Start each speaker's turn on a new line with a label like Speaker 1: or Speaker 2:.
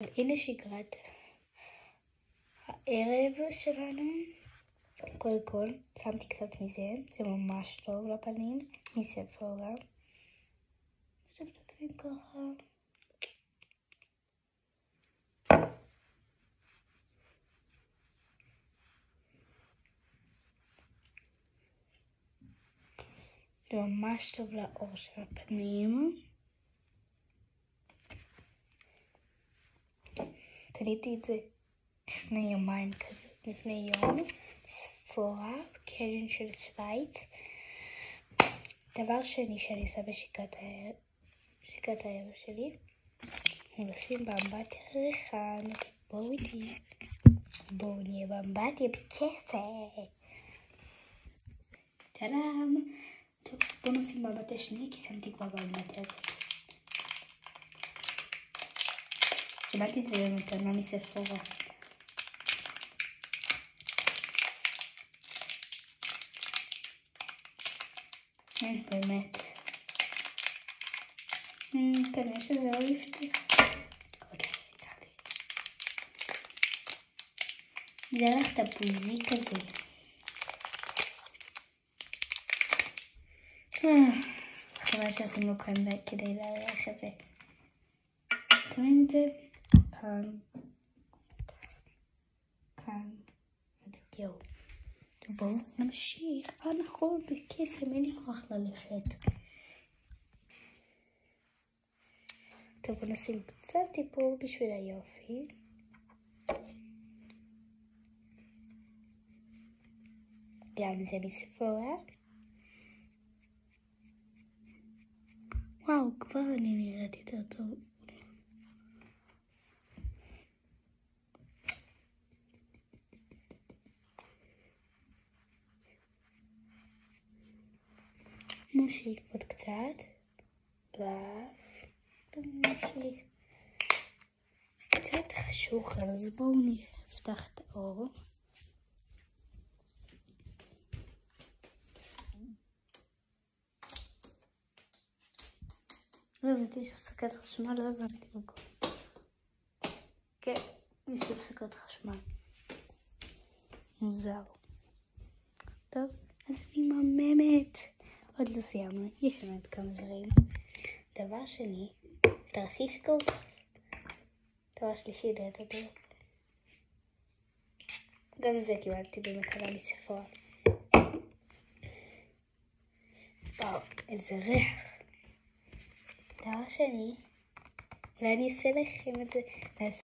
Speaker 1: הנה שגרת הערב שלנו. קודם כל שמתי קצת מזה, זה ממש טוב לפנים, מספורה. מטפטפים ככה. זה ממש טוב לאור של הפנים. קניתי את זה לפני יומיים כזה, לפני יום. ספורה, קז'ן של שוויץ. דבר שני שאני עושה בשגרת הערב שלי, הוא לשים באמבטיה ריחן. בואו איתי. בואו נהיה באמבטיה בכסף. טאדם. טוב, בואו נשים באמבטיה שנייה, כי שמתי כבר באמבטיה הזאת. קיבלתי את זה במתנה מספורה. באמת. כנראה שזה לא יפתח. אוקיי, יצאתי. זה הלך תפוזי כזה. חבל שאתם לא כאן כדי להריח את זה. תראים את זה? כאן. יואו. בואו נמשיך. נכון, בקסם, אין לי כוח ללכת. טוב, בואו נשים קצת טיפול בשביל היופי. גם זה מספורה. וואו, כבר אני נראית יותר טוב. מושיק עוד קצת. מושיק. קצת חשוך, אז בואו נפתח את האור. לא הבנתי, יש הפסקת חשמל, לא הבנתי בכל. כן, יש הפסקת חשמל. מוזר. טוב, אז אני מממת. עוד לא סיימנו, יש לנו עוד כמה דברים. דבר שני, טרסיסקו. דבר שלישי, דרך. גם זה קיבלתי במתנה מספורה. וואו, איזה ריח. דבר שני, אולי אני אעשה לכם את זה.